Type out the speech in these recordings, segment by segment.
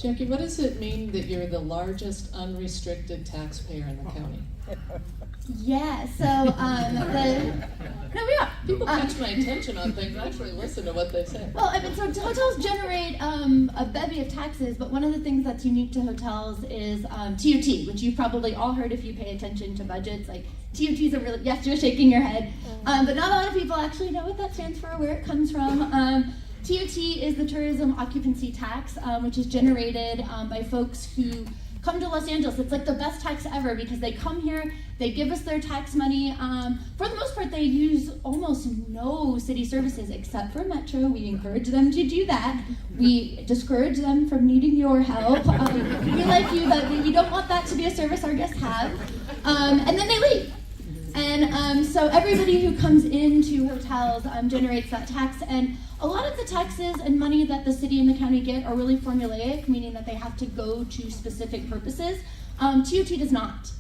Jackie, what does it mean that you're the largest unrestricted taxpayer in the county? Yeah, so no, we are. People catch my attention on things. I actually listen to what they say. Well, I mean, so hotels generate a bevy of taxes, but one of the things that's unique to hotels is TOT, which you've probably all heard if you pay attention to budgets. Like TOTs are really, yes, you're shaking your head, but not a lot of people actually know what that stands for or where it comes from. TOT is the tourism occupancy tax, which is generated by folks who come to Los Angeles. It's like the best tax ever because they come here, they give us their tax money. For the most part, they use almost no city services except for Metro. We encourage them to do that. We discourage them from needing your help. We like you, but we don't want that to be a service our guests have. And then they leave. And so everybody who comes into hotels generates that tax. And a lot of the taxes and money that the city and the county get are really formulaic, meaning that they have to go to specific purposes. TOT does not.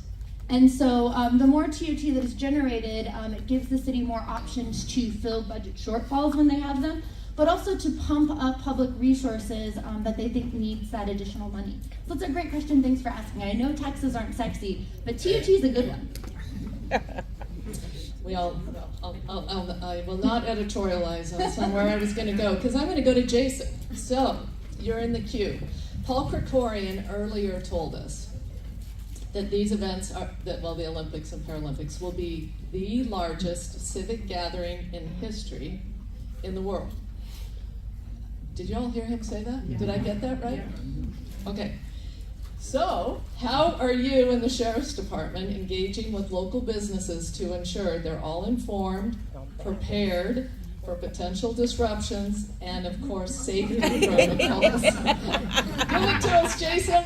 And so the more TOT that is generated, it gives the city more options to fill budget shortfalls when they have them, but also to pump up public resources that they think needs that additional money. So it's a great question. Thanks for asking. I know taxes aren't sexy, but TOT is a good one. I will not editorialize on somewhere I was going to go because I'm going to go to Jason. So you're in the queue. Paul Krikorian earlier told us that these events are, the Olympics and Paralympics will be the largest civic gathering in history in the world. Did you all hear him say that? Yeah. Did I get that right? Yeah. Okay. So, how are you in the Sheriff's Department engaging with local businesses to ensure they're all informed, prepared for potential disruptions, and of course, safety protocols? Give it to us, Jason.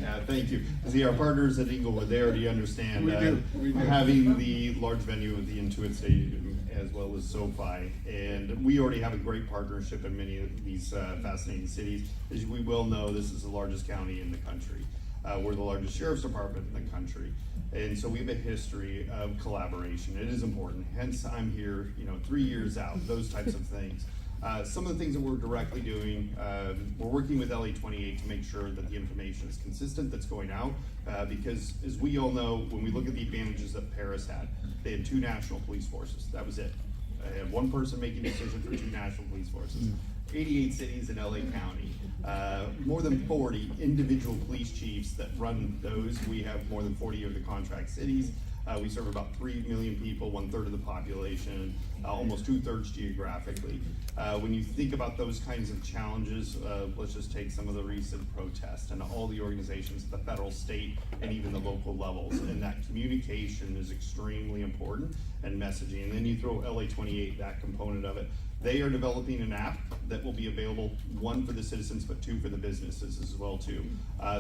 Yeah, thank you. See, our partners at Inglewood, they already understand we do. having the large venue of the Intuit Stadium as well as SoFi, and we already have a great partnership in many of these fascinating cities. As we well know, this is the largest county in the country. We're the largest sheriff's department in the country, and so we have a history of collaboration. It is important. Hence, I'm here, 3 years out. Those types of things. Some of the things that we're directly doing, we're working with LA28 to make sure that the information is consistent that's going out, because as we all know, when we look at the advantages that Paris had, they had 2 national police forces. That was it. They had 1 person making decisions for 2 national police forces. 88 cities in LA County, more than 40 individual police chiefs that run those. We have more than 40 of the contract cities. We serve about 3 million people, 1/3 of the population, almost 2/3 geographically. When you think about those kinds of challenges, let's just take some of the recent protests and all the organizations at the federal, state, and even the local levels. And that communication is extremely important, and messaging. And then you throw LA28, that component of it. They are developing an app that will be available, 1 for the citizens, but 2 for the businesses as well too.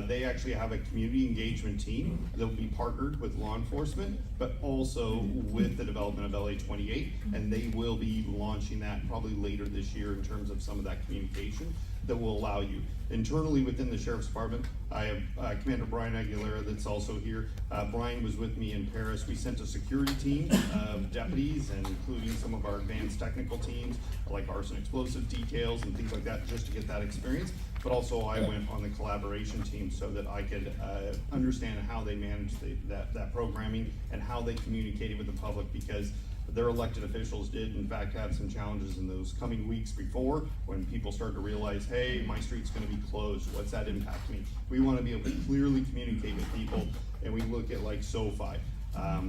They actually have a community engagement team that will be partnered with law enforcement, but also with the development of LA28, and they will be launching that probably later this year in terms of some of that communication that will allow you. Internally within the Sheriff's Department, I have Commander Brian Aguilera that's also here. Brian was with me in Paris. We sent a security team of deputies, and including some of our advanced technical teams, like arson explosive details and things like that, just to get that experience. But also I went on the collaboration team so that I could understand how they managed that programming and how they communicated with the public, because their elected officials did in fact have some challenges in those coming weeks before, when people start to realize, hey, my street's going to be closed. What's that impact me? We want to be able to clearly communicate with people, and we look at like SoFi.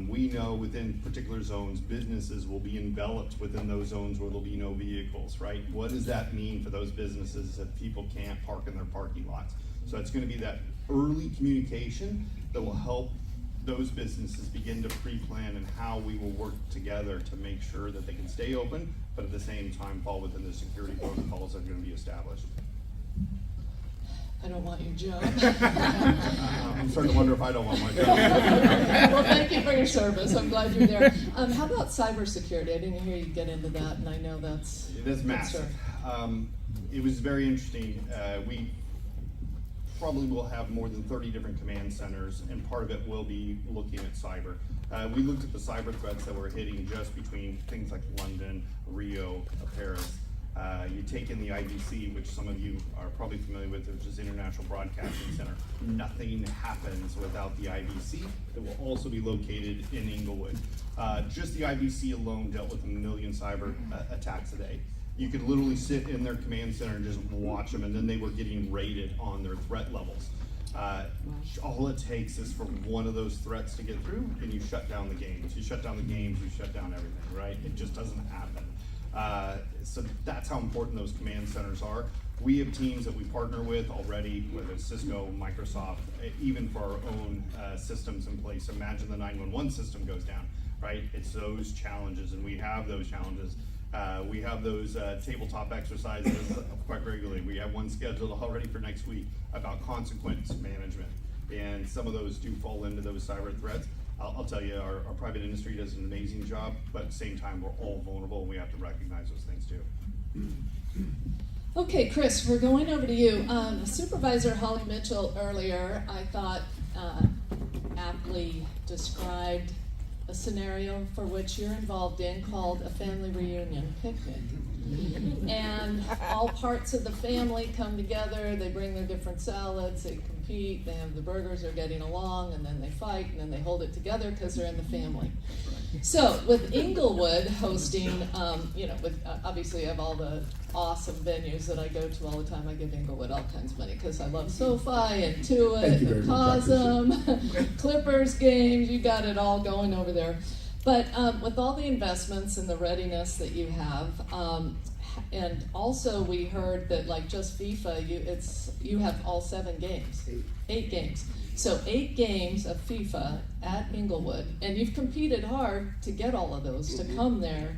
We know within particular zones, businesses will be enveloped within those zones where there'll be no vehicles, right? What does that mean for those businesses if people can't park in their parking lots? So it's going to be that early communication that will help those businesses begin to pre-plan and how we will work together to make sure that they can stay open, but at the same time fall within the security protocols that are going to be established. I don't want your job. I'm starting to wonder if I don't want my job. Well, thank you for your service. I'm glad you're there. How about cybersecurity? I didn't hear you get into that, and I know that's... It is massive. It was very interesting. We probably will have more than 30 different command centers, and part of it will be looking at cyber. We looked at the cyber threats that were hitting just between things like London, Rio, Paris. You take in the IBC, which some of you are probably familiar with, which is International Broadcasting Center. Nothing happens without the IBC. It will also be located in Inglewood. Just the IBC alone dealt with 1 million cyber attacks a day. You could literally sit in their command center and just watch them, and then they were getting rated on their threat levels. All it takes is for one of those threats to get through, and you shut down the games. You shut down the games, you shut down everything, right? It just doesn't happen. So that's how important those command centers are. We have teams that we partner with already, whether it's Cisco, Microsoft, even for our own systems in place. Imagine the 911 system goes down, right? It's those challenges, and we have those challenges. We have those tabletop exercises quite regularly. We have one scheduled already for next week about consequence management, and some of those do fall into those cyber threats. I'll tell you, our private industry does an amazing job, but at the same time, we're all vulnerable, and we have to recognize those things too. Okay, Chris, we're going over to you. Supervisor Holly Mitchell earlier, I thought, aptly described a scenario for which you're involved in called a family reunion picnic. And all parts of the family come together, they bring their different salads, they compete, they have the burgers, they're getting along, and then they fight, and then they hold it together because they're in the family. So with Inglewood hosting, obviously I have all the awesome venues that I go to all the time. I give Inglewood all kinds of money because I love SoFi and Tuit and Cosm, Clippers games, you got it all going over there. But with all the investments and the readiness that you have, and also we heard that like just FIFA, you have all 7 games, 8 games. So 8 games of FIFA at Inglewood, and you've competed hard to get all of those to come there.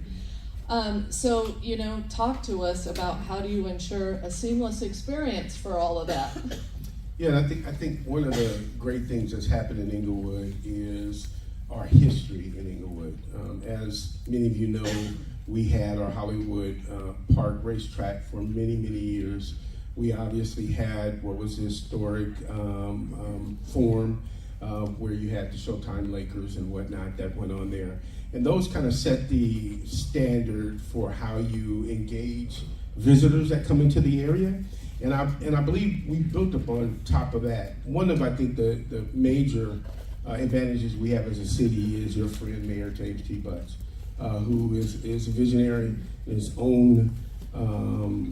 So talk to us about how do you ensure a seamless experience for all of that. Yeah, I think one of the great things that's happened in Inglewood is our history in Inglewood. As many of you know, we had our Hollywood Park racetrack for many, many years. We obviously had what was the historic forum where you had the Showtime Lakers and whatnot that went on there. And those kind of set the standard for how you engage visitors that come into the area. And I believe we built upon top of that. One of, I think, the major advantages we have as a city is your friend, Mayor James T. Butts, who is a visionary in his own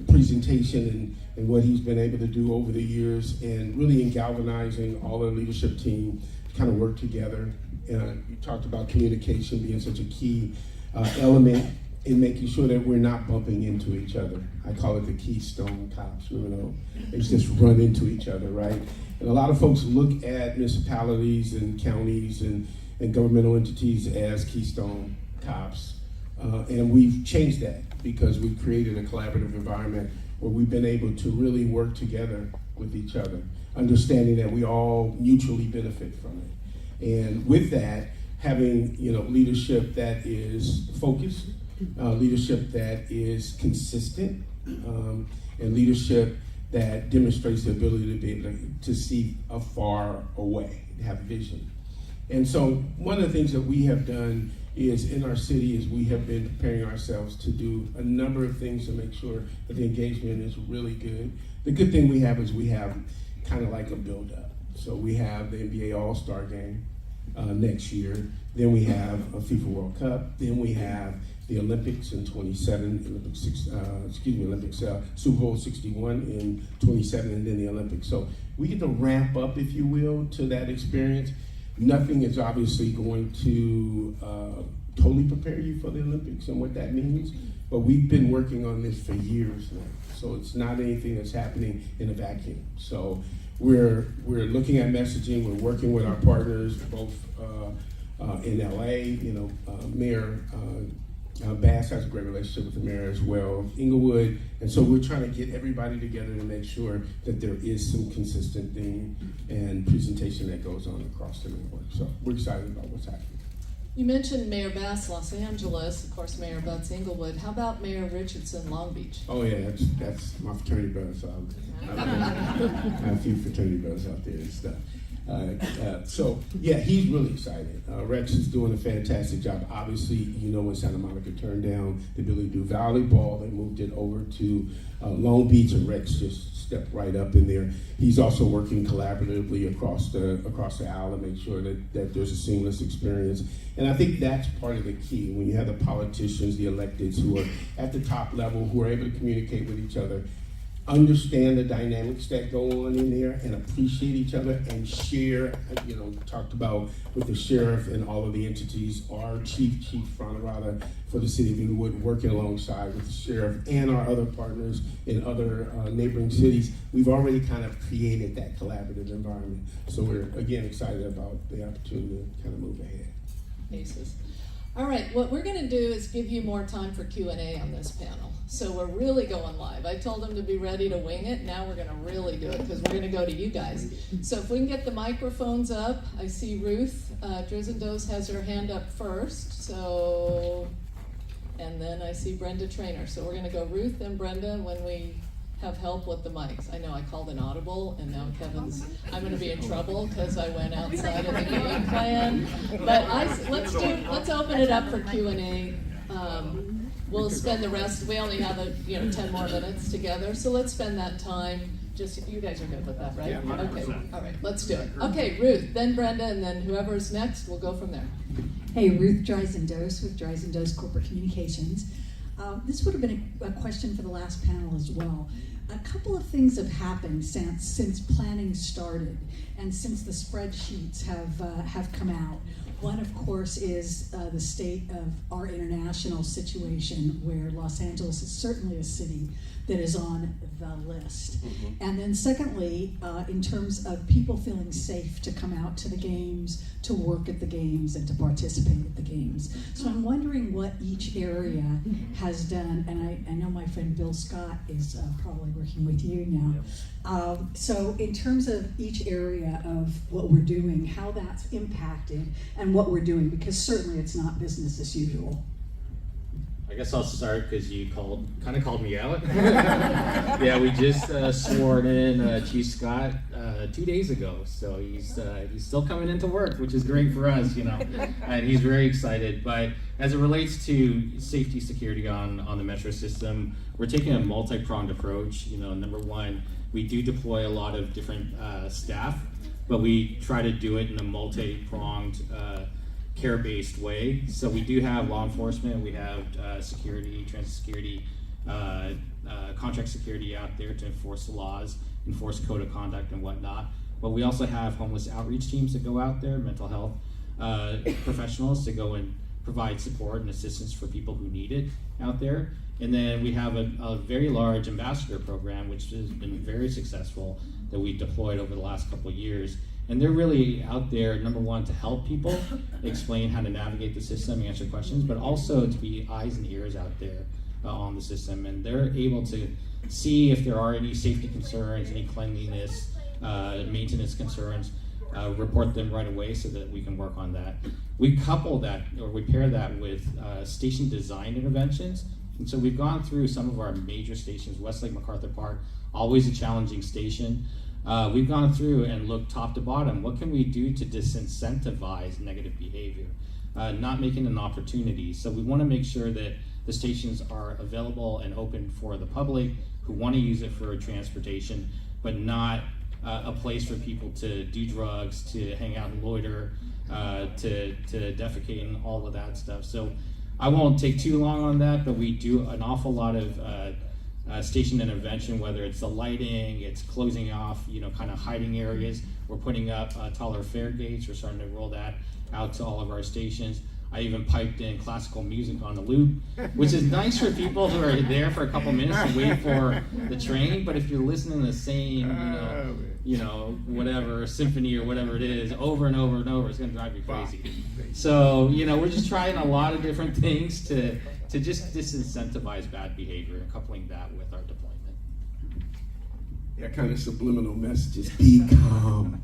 presentation and what he's been able to do over the years, and really in galvanizing all our leadership team to kind of work together. You talked about communication being such a key element in making sure that we're not bumping into each other. I call it the Keystone Cops. They just run into each other, right? And a lot of folks look at municipalities and counties and governmental entities as Keystone Cops. And we've changed that because we've created a collaborative environment where we've been able to really work together with each other, understanding that we all mutually benefit from it. And with that, having leadership that is focused, leadership that is consistent, and leadership that demonstrates the ability to be able to see afar away, have vision. And so one of the things that we have done is in our city is we have been preparing ourselves to do a number of things to make sure that the engagement is really good. The good thing we have is we have kind of like a build-up. So we have the NBA All-Star Game next year. Then we have a FIFA World Cup. Then we have the Olympics in 27, Olympics, Super Bowl 61 in 27, and then the Olympics. So we get to ramp up, if you will, to that experience. Nothing is obviously going to totally prepare you for the Olympics and what that means, but we've been working on this for years now. So it's not anything that's happening in a vacuum. So we're looking at messaging. We're working with our partners, both in LA. Mayor Bass has a great relationship with the mayor as well, Inglewood, and so we're trying to get everybody together to make sure that there is some consistent thing and presentation that goes on across the network. So we're excited about what's happening. You mentioned Mayor Bass, Los Angeles, of course Mayor Butts, Inglewood. How about Mayor Richardson, Long Beach? Oh yeah, that's my fraternity brothers. I have a few fraternity brothers out there and stuff. So yeah, he's really excited. Rex is doing a fantastic job. Obviously, you know, when Santa Monica turned down the ability to do volleyball, they moved it over to Long Beach, and Rex just stepped right up in there. He's also working collaboratively across the aisle to make sure that there's a seamless experience. And I think that's part of the key when you have the politicians, the electeds who are at the top level, who are able to communicate with each other, understand the dynamics that go on in there, and appreciate each other and share. You know, talked about with the sheriff and all of the entities, our chief Fronterada for the city of Inglewood, working alongside with the sheriff and our other partners in other neighboring cities. We've already kind of created that collaborative environment. So we're, again, excited about the opportunity to kind of move ahead. Aces. All right, what we're going to do is give you more time for Q&A on this panel. So we're really going live. I told them to be ready to wing it. Now we're going to really do it because we're going to go to you guys. So if we can get the microphones up. I see Ruth Drizendos has her hand up first. So, and then I see Brenda Trainer. So we're going to go Ruth, then Brenda when we have help with the mics. I know I called an audible, and now I'm going to be in trouble because I went outside of the game plan. But let's open it up for Q&A. We'll spend the rest. We only have 10 more minutes together, so let's spend that time. Just you guys are good with that, right? Yeah, 100%. Okay. All right, let's do it. Okay, Ruth, then Brenda, and then whoever's next, we'll go from there. Hey, Ruth Drizendos with Drizendos Corporate Communications. This would have been a question for the last panel as well. A couple of things have happened since planning started and since the spreadsheets have come out. One, of course, is the state of our international situation, where Los Angeles is certainly a city that is on the list. Mm-hmm. And then secondly, in terms of people feeling safe to come out to the games, to work at the games, and to participate at the games. So I'm wondering what each area has done, and I know my friend Bill Scott is probably working with you now. Yep. So in terms of each area of what we're doing, how that's impacted, and what we're doing, because certainly it's not business as usual. I guess I'll start because you kind of called me out. Yeah, we just sworn in Chief Scott 2 days ago, so he's still coming into work, which is great for us, and he's very excited. But as it relates to safety security on the metro system, we're taking a multi-pronged approach. Number one, we do deploy a lot of different staff, but we try to do it in a multi-pronged care-based way. So we do have law enforcement, we have security, transit security, contract security out there to enforce the laws, enforce code of conduct and whatnot. But we also have homeless outreach teams that go out there, mental health professionals to go and provide support and assistance for people who need it out there. And then we have a very large ambassador program, which has been very successful, that we deployed over the last couple of years. And they're really out there, number one, to help people explain how to navigate the system, answer questions, but also to be eyes and ears out there on the system. And they're able to see if there are any safety concerns, any cleanliness, maintenance concerns, report them right away so that we can work on that. We couple that, or we pair that with station design interventions. And so we've gone through some of our major stations, Westlake, MacArthur Park, always a challenging station. We've gone through and looked top to bottom. What can we do to disincentivize negative behavior, not making an opportunity? So we want to make sure that the stations are available and open for the public who want to use it for transportation, but not a place for people to do drugs, to hang out and loiter, to defecate and all of that stuff. So I won't take too long on that, but we do an awful lot of station intervention, whether it's the lighting, it's closing off, kind of hiding areas. We're putting up taller fare gates. We're starting to roll that out to all of our stations. I even piped in classical music on the loop, which is nice for people who are there for a couple minutes and wait for the train. But if you're listening to the same, whatever symphony or whatever it is, over and over and over, it's going to drive you crazy. So, we're just trying a lot of different things to just disincentivize bad behavior and coupling that with our deployment. Yeah, kind of subliminal messages. Be calm.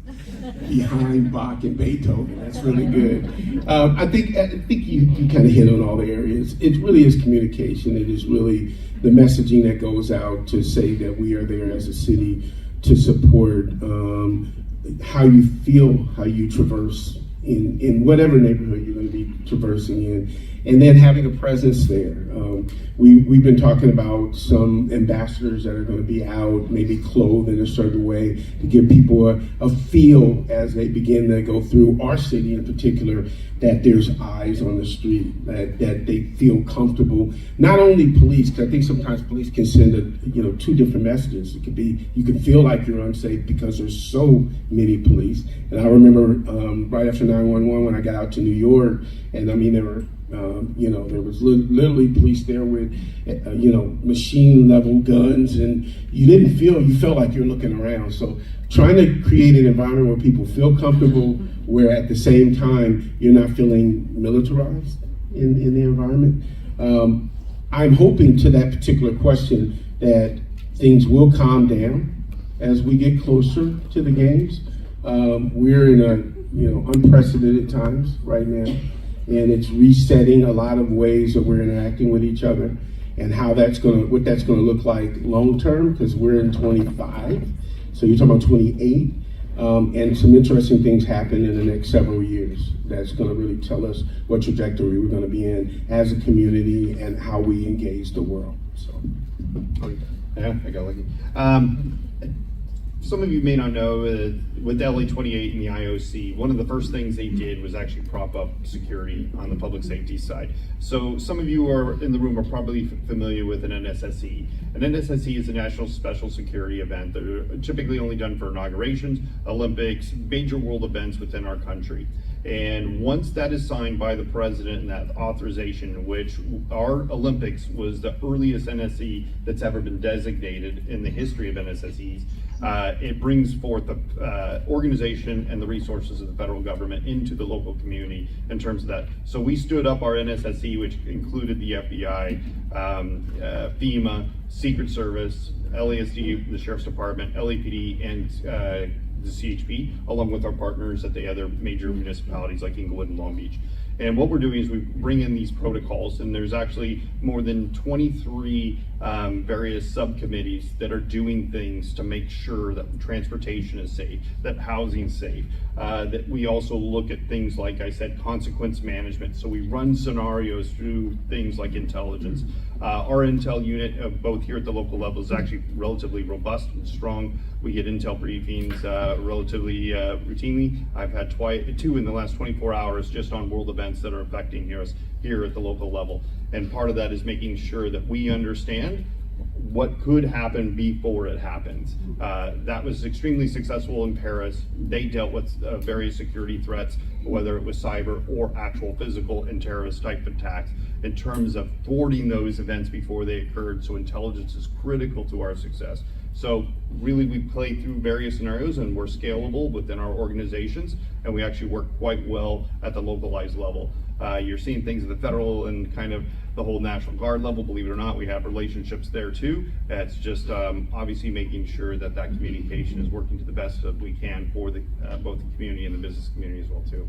Behind Bach and Beethoven. That's really good. I think you kind of hit on all the areas. It really is communication. It is really the messaging that goes out to say that we are there as a city to support how you feel, how you traverse in whatever neighborhood you're going to be traversing in, and then having a presence there. We've been talking about some ambassadors that are going to be out, maybe clothed in a certain way to give people a feel as they begin to go through our city in particular, that there's eyes on the street, that they feel comfortable. Not only police, because I think sometimes police can send two different messages. It could be you can feel like you're unsafe because there's so many police. And I remember right after 911 when I got out to New York, and I mean there were there was literally police there with machine level guns, and you felt like you're looking around. So trying to create an environment where people feel comfortable, where at the same time you're not feeling militarized in the environment. I'm hoping to that particular question that things will calm down as we get closer to the games. We're in unprecedented times right now, and it's resetting a lot of ways that we're interacting with each other, and what that's going to look like long term, because we're in 25, so you're talking about 28, and some interesting things happen in the next several years that's going to really tell us what trajectory we're going to be in as a community and how we engage the world. So, yeah, I got lucky. Some of you may not know, with LA 28 and the IOC, one of the first things they did was actually prop up security on the public safety side. So some of you are in the room are probably familiar with an NSSE. An NSSE is a national special security event that are typically only done for inaugurations, Olympics, major world events within our country. And once that is signed by the president and that authorization, which our Olympics was the earliest NSE that's ever been designated in the history of NSSEs, it brings forth the organization and the resources of the federal government into the local community in terms of that. So we stood up our NSSE, which included the FBI, FEMA, Secret Service, LASD, the Sheriff's Department, LAPD, and the CHP, along with our partners at the other major municipalities like Inglewood and Long Beach. And what we're doing is we bring in these protocols, and there's actually more than 23 various subcommittees that are doing things to make sure that transportation is safe, that housing is safe, that we also look at things like I said, consequence management. So we run scenarios through things like intelligence. Our intel unit, both here at the local level, is actually relatively robust and strong. We get intel briefings relatively routinely. I've had two in the last 24 hours just on world events that are affecting us here at the local level. And part of that is making sure that we understand what could happen before it happens. That was extremely successful in Paris. They dealt with various security threats, whether it was cyber or actual physical and terrorist type attacks, in terms of thwarting those events before they occurred. So intelligence is critical to our success. So really we play through various scenarios, and we're scalable within our organizations, and we actually work quite well at the localized level. You're seeing things at the federal and kind of the whole National Guard level. Believe it or not, we have relationships there too. It's just obviously making sure that that communication is working to the best that we can for the both the community and the business community as well too.